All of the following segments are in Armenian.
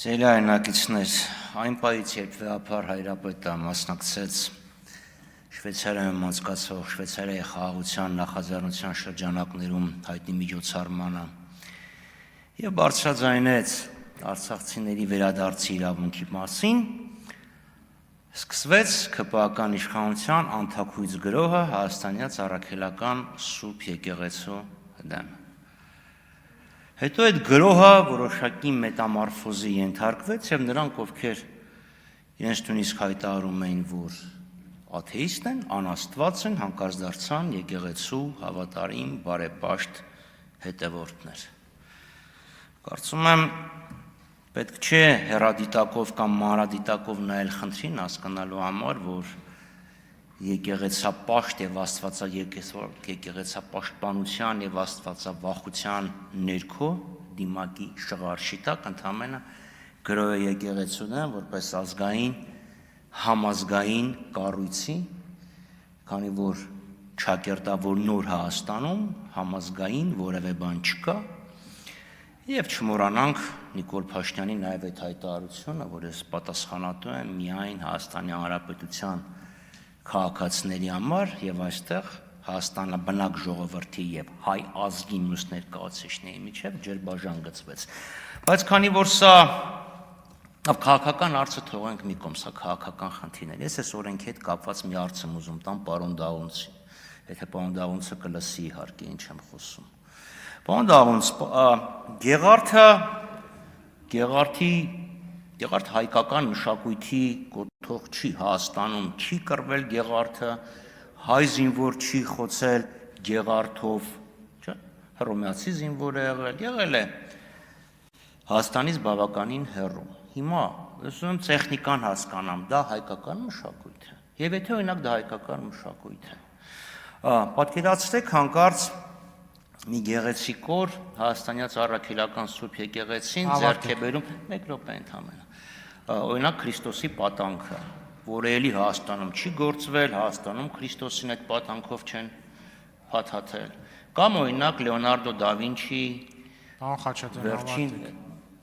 Սիրելի հայրենակիցներ, այն պահից, երբ վեհապար հայրապետը մասնակցեց Շվեյցարիայում անցկացվող Շվեյցարիայի խաղաղության նախաձեռնության շրջանակներում հայտնի միջոցառմանը եւ բարձրաձայնեց արցախցիների վերադարձի իրավունքի մասին, սկսվեց ՔՊԱ-ական իշխանության անթաքույց գրոհը հայաստանյան առաքելական Սուրբ եկեղեցու դեմ։ Հետո այդ գրոհը որոշակի մետամորֆոզի ենթարկվեց եւ նրանք, ովքեր իրենց նույնիսկ հայտարարում էին, որ աթեիստ են, անաստված են, հանկարծ դարձան եկեղեցու հավատարիմ բարեպաշտ հետևորդներ։ Կարծում եմ, պետք չէ հեռադիտակով կամ մանրադիտակով նայել խնդրին հասկանալու համար, որ եկեղեցապաշտ եւ եկեղեցապաշտպանության եւ աստվածավախության ներքո դիմակի շղարշի տակ ընդամենը գրոհը եկեղեցուն է որպես ազգային համազգային կառույցի, քանի որ ճակերտավոր նոր Հայաստանում համազգային որևէ բան չկա եւ չմոռանանք Նիկոլ Փաշինյանի նաեւ այդ հայտարարությունը, որ ես պատասխանատու եմ միայն Հայաստանի Հանրապետության քաղաքացիների համար եւ այստեղ Հայաստանը բնակ ժողովրդի եւ հայ ազգի մյուս ներկայացուցիչների միջեւ ջրբաժան գծվեց։ Բայց քանի որ սա քաղաքական հարցը թողենք մի կողմ, սա քաղաքական խնդիրներ։ Ես այս օրենքի հետ կապված մի հարց եմ ուզում տամ պարոն Դաղունցին։ Եթե պարոն Դաղունցը կլսի իհարկե ինչ եմ խոսում։ Պարոն Դաղունց, Գեղարդ հայկական մշակույթի կոթող չի, Հայաստանում չի կռվել Գեղարդը, հայ զինվոր չի խոցել Գեղարդով, չէ՞, հռոմեացի զինվոր է եղել է Հայաստանից բավականին հեռու։ Հիմա ուզում տեխնիկան հասկանամ, դա հայկական մշակույթ է։ Եվ եթե օրինակ դա հայկական մշակույթ է, պատկերացրեք հանկարծ մի գեղեցիկ օր Հայաստանյան առաքելական Սուրբ եկեղեցին ձեռք է բերում 1 րոպե ընդամենը։ Օրինակ Քրիստոսի պատանքը, որը էլի Հայաստանում չի գործվել, Հայաստանում Քրիստոսին այդ պատանքով չեն փաթաթել։ Կամ օրինակ Լեոնարդո դա Վինչի վերջին,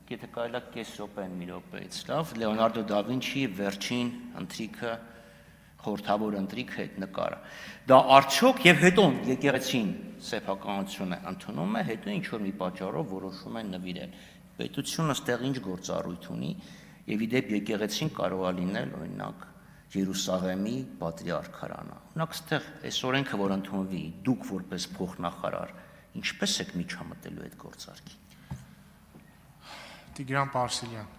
եթե կարելի է կես րոպեն մի րոպեից, լավ, Լեոնարդո դա Վինչի վերջին ընթրիքը, խորհրդավոր ընթրիքը այդ նկարը։ Դա արդյոք եւ հետո եկեղեցին սեփականությունը ընդունում է, հետո ինչ որ մի պատճառով որոշում են նվիրել։ Պետությունը ստեղ ինչ գործառույթ ունի եւ իդեպ եկեղեցին կարող է լինել օրինակ Երուսաղեմի պատրիարքարանը։ Օրինակ ստեղ այս օրենքը որ ընդունվի, դուք որպես փոխնախարար, ինչպես եք միջամտելու այդ գործարքին։ Տիգրան Պարսելյան